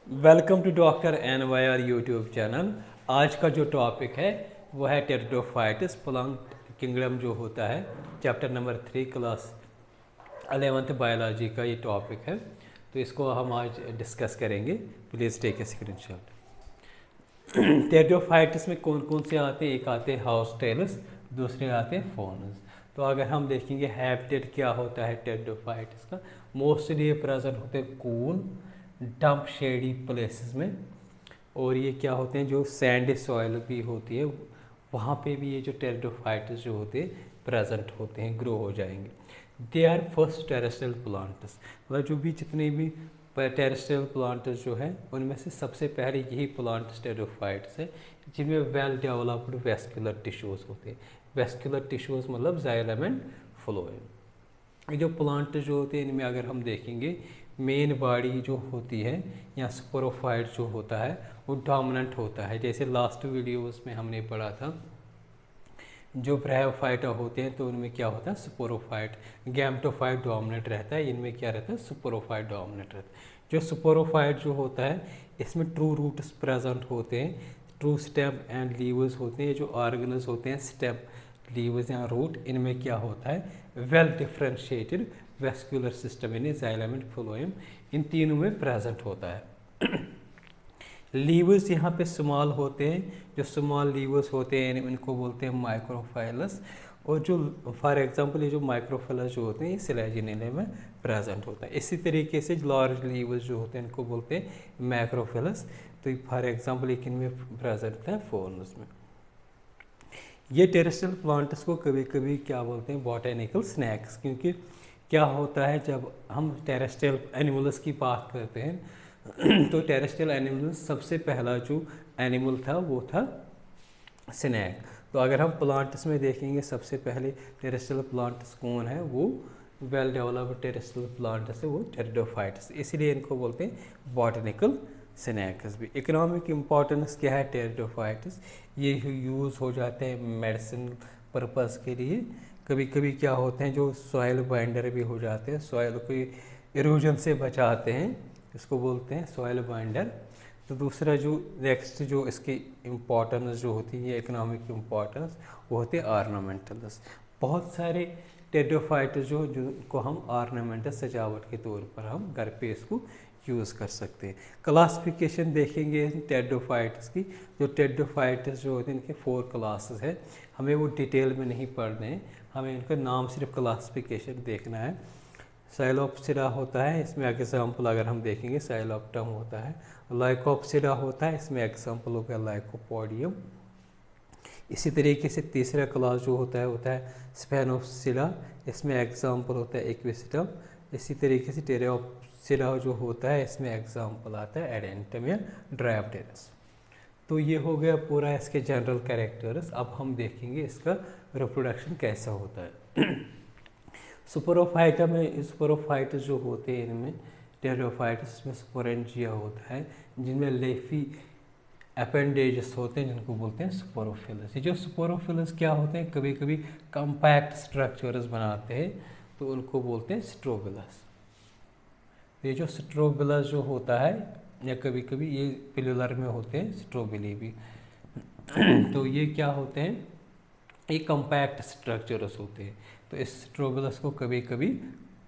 Welcome to doctor N Y R YouTube channel. आज का जो टॉपिक है वो है टेरिडोफाइट्स प्लांट किंगडम जो होता है, chapter number 3 class 11th biology का ये टॉपिक है। तो इसको हम आज डिस्कस करेंगे। Please take a screenshot. Pteridophytes में कौन कौन से आते हैं? एक आते हैं हाउस टेल्स, दूसरे आते हैं फॉनस। तो अगर हम देखेंगे हैबिटेट क्या होता है टेरिडोफाइट्स का, मोस्टली ये प्रेजेंट होते हैं कूल डंप शेडी प्लेसेस में, और ये क्या होते हैं जो सैंडी सॉइल भी होती है वहाँ पे भी ये जो टेरिडोफाइट्स जो होते हैं प्रेजेंट होते हैं, ग्रो हो जाएंगे। They are first terrestrial plants, मतलब जो भी जितने भी टेरेस्ट्रियल प्लांट्स जो है उनमें से सबसे पहले यही प्लांट्स टेरिडोफाइट्स है जिनमें वेल डेवलप्ड वेस्कुलर टिश्यूज़ होते हैं। वेस्कुलर टिश्यूज़ मतलब जाइलम एंड फ्लोएम। ये जो प्लांट जो होते हैं इनमें अगर हम देखेंगे मेन बॉडी जो होती है या स्पोरोफाइट जो होता है वो डोमिनेंट होता है। जैसे लास्ट वीडियोस में हमने पढ़ा था जो ब्रायोफाइटा होते हैं तो उनमें क्या होता है स्पोरोफाइट, गैमेटोफाइट डोमिनेंट रहता है, इनमें क्या रहता है स्पोरोफाइट डोमिनेंट रहता है। जो स्पोरोफाइट जो होता है इसमें ट्रू रूट्स प्रेजेंट होते हैं, ट्रू स्टेम एंड लीव्स होते हैं। जो ऑर्गन्स होते हैं स्टेम लीव्स या रूट, इनमें क्या होता है वेल डिफ्रेंशिएटेड वेस्कुलर सिस्टम यानी जाइलम एंड फ्लोएम, इन तीनों में प्रेजेंट होता है। लीवर्स यहाँ पे स्मॉल होते हैं, जो स्मॉल लीवर्स होते हैं इनको बोलते हैं माइक्रोफाइलस। और जो फॉर एग्जांपल ये जो माइक्रोफाइलस जो होते हैं ये सिलेजिनेले में प्रेजेंट होता है। इसी तरीके से लार्ज लीवर्स जो होते हैं इनको बोलते हैं मैक्रोफाइलस। तो फॉर एग्जांपल एक इनमें प्रेजेंट है फोर्नस में। ये टेरेस्ट्रियल प्लांट्स को कभी कभी क्या बोलते हैं बॉटेनिकल स्नैक्स, क्योंकि क्या होता है जब हम टेरेस्ट्रियल एनिमल्स की बात करते हैं तो टेरेस्ट्रियल एनिमल्स सबसे पहला जो एनिमल था वो था स्नैक। तो अगर हम प्लांट्स में देखेंगे सबसे पहले टेरेस्ट्रियल प्लांट्स कौन है, वो वेल डेवलप्ड टेरेस्ट्रियल प्लांट्स है वो टेरिडोफाइट्स, इसलिए इनको बोलते हैं बॉटेनिकल स्नैक्स भी। इकोनॉमिक इम्पोर्टेंस क्या है टेरिडोफाइट्स, ये यूज़ हो जाते हैं मेडिसिन पर्पज़ के लिए। कभी कभी क्या होते हैं जो सॉइल बाइंडर भी हो जाते हैं, सॉइल को इरोजन से बचाते हैं, इसको बोलते हैं सॉइल बाइंडर। तो दूसरा जो नेक्स्ट जो इसकी इम्पोर्टेंस जो होती है इकोनॉमिक इम्पोर्टेंस वो होते हैं ऑर्नामेंटल्स। बहुत सारे टेरिडोफाइट्स जिनको हम ऑर्नामेंटल सजावट के तौर पर हम घर पे इसको यूज़ कर सकते हैं। क्लासिफिकेशन देखेंगे टेरिडोफाइट्स की, जो टेरिडोफाइट्स जो होते हैं इनके 4 क्लासेस है, हमें वो डिटेल में नहीं पढ़ने हैं, हमें इनका नाम सिर्फ क्लासिफिकेशन देखना है। साइलोप्सिरा होता है, इसमें एग्जाम्पल अगर हम देखेंगे साइलोप्टम होता है। लाइकोप्सिरा होता है, इसमें एग्जाम्पल हो गया लाइकोपोडियम। इसी तरीके से तीसरा क्लास जो होता है स्पेनोप्सिरा, इसमें एग्जाम्पल होता है एक्विसिटम। इसी तरीके से टेरियोप्सिरा जो होता है इसमें एग्जाम्पल आता है एडेंटम या ड्रायोप्टेरस। तो ये हो गया पूरा इसके जनरल कैरेक्टर्स। अब हम देखेंगे इसका रिप्रोडक्शन कैसा होता है। स्पोरोफाइटा में स्पोरोफाइट्स जो होते हैं इनमें टेरिडोफाइट्स में स्पोरेंजिया होता है जिनमें लेफी अपेंडेजेस होते हैं जिनको बोलते हैं स्पोरोफिलस। ये जो स्पोरोफिलस क्या होते हैं कभी कभी कम्पैक्ट स्ट्रक्चर्स बनाते हैं तो उनको बोलते हैं स्ट्रोबिलस। ये जो स्ट्रोबिलस जो होता है या कभी कभी ये पिलुलर में होते हैं स्ट्रोबिली भी तो ये क्या होते हैं ये कम्पैक्ट स्ट्रक्चर्स होते हैं। तो इस स्ट्रोबिलस को कभी कभी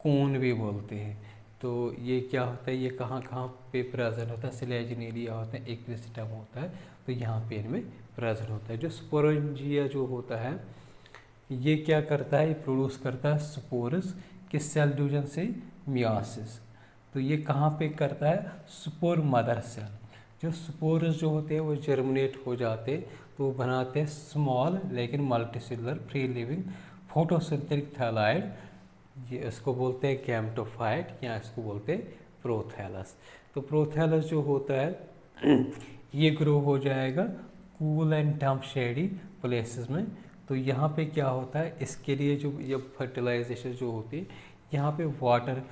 कोन भी बोलते हैं। तो ये क्या होता है ये कहाँ कहाँ पे प्रेजेंट होता है, सिलेजिनेलिया होता है, एक्विसिटम होता है, तो यहाँ पे इनमें प्रेजेंट होता है। जो स्पोरेंजिया जो होता है ये क्या करता है, ये प्रोड्यूस करता है स्पोरस किस सेल डिवीजन से, मियासिस। तो ये कहाँ पे करता है, स्पोर मदर सेल। जो स्पोर्स जो होते हैं वो जर्मिनेट हो जाते तो वो बनाते हैं स्मॉल लेकिन मल्टीसेलुलर फ्री लिविंग फोटोसिंथेटिक थैलाइड, ये इसको बोलते हैं गैमेटोफाइट या इसको बोलते हैं प्रोथैलस। तो प्रोथैलस जो होता है ये ग्रो हो जाएगा cool and damp shady places में। तो यहाँ पे क्या होता है इसके लिए जो जब फर्टिलाइजेशन जो होती है यहाँ पे वाटर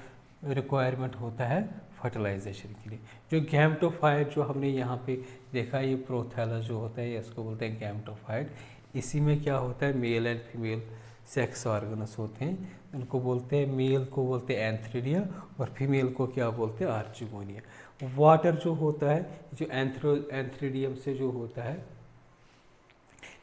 रिक्वायरमेंट होता है फर्टिलाइजेशन के लिए। जो गैमेटोफाइट जो हमने यहाँ पे देखा ये प्रोथैलस जो होता है इसको बोलते हैं गैमेटोफाइट। इसी में क्या होता है male and female sex organs होते हैं, उनको बोलते हैं, मेल को बोलते हैं एंथ्रीडिया और फीमेल को क्या बोलते हैं, आर्चिगोनिया। वाटर जो होता है, जो एंथ्रीडियम से जो होता है,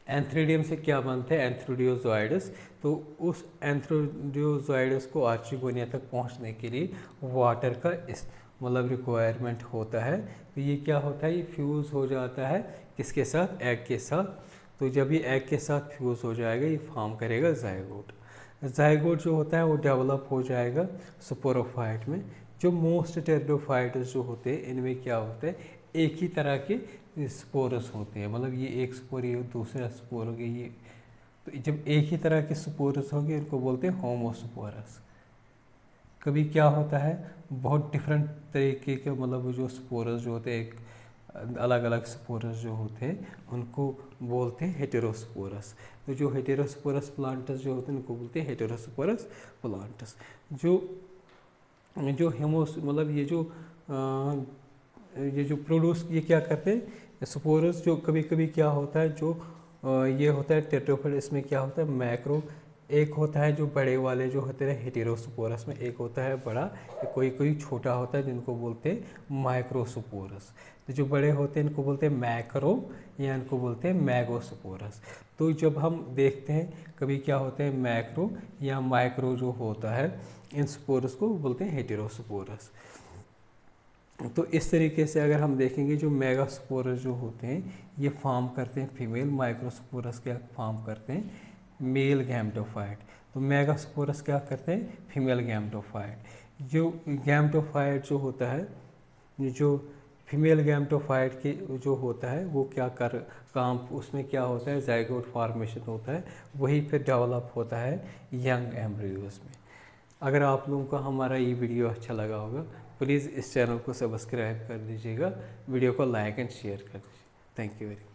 एंथ्रीडियम से क्या बनता है, एंथ्रोडियोजोइडस। तो उस एंथ्रोडियोजोइडस को आर्चिगोनिया तक पहुंचने के लिए वाटर का इस मतलब रिक्वायरमेंट होता है। तो ये क्या होता है, ये फ्यूज़ हो जाता है किसके साथ, एग के साथ। तो जब ये एग के साथ फ्यूज़ हो जाएगा, ये फॉर्म करेगा जाइगोट। जाइगोट जो होता है वो डेवलप हो जाएगा स्पोरोफाइट में। जो मोस्ट टेरिडोफाइट्स जो होते हैं, इनमें क्या होता है, एक ही तरह के स्पोरस होते हैं, मतलब ये एक स्पोर, ये दूसरा स्पोर हो गया, ये। तो जब एक ही तरह के स्पोरस होंगे, इनको बोलते हैं होमोस्पोरस। कभी क्या होता है, बहुत डिफरेंट तरीके के मतलब जो स्पोरस जो होते हैं, अलग अलग स्पोरस जो होते हैं, उनको बोलते हैं हेटेरोस्पोरस। तो जो हेटेरोस्पोरस प्लांटस जो होते हैं, उनको बोलते हैं हेटेरोस्पोरस प्लांटस। जो जो हेमोस मतलब ये जो प्रोड्यूस, ये क्या करते हैं, स्पोरस। जो कभी कभी क्या होता है, जो ये होता है टेट्राफाइट, इसमें क्या होता है, मैक्रो एक होता है, जो बड़े वाले जो होते हैं हेटेरोस्पोरस में, एक होता है बड़ा, कोई कोई छोटा होता है, जिनको बोलते हैं माइक्रोस्पोरस। तो जो बड़े होते हैं इनको बोलते हैं मैक्रो, या इनको बोलते हैं मैगोस्पोरस। तो जब हम देखते हैं कभी क्या होते हैं, मैक्रो या माइक्रो जो होता है, इन स्पोरस को बोलते हैं हेटेरोस्पोरस। तो इस तरीके से अगर हम देखेंगे, जो मेगास्पोरस जो होते हैं, ये फॉर्म करते हैं फीमेल, माइक्रोस्पोरस क्या फॉर्म करते हैं, मेल गैमेटोफाइट। तो मेगास्पोरस क्या करते हैं, फीमेल गैमेटोफाइट। जो गैमेटोफाइट जो होता है, जो फीमेल गैमेटोफाइट के जो होता है, वो क्या कर काम, उसमें क्या होता है, जाइगोट फॉर्मेशन होता है, वही फिर डेवलप होता है यंग एम्ब्रियोज में। अगर आप लोगों को हमारा ये वीडियो अच्छा लगा होगा, प्लीज़ इस चैनल को सब्सक्राइब कर दीजिएगा, वीडियो को लाइक एंड शेयर कर दीजिए। Thank you very much.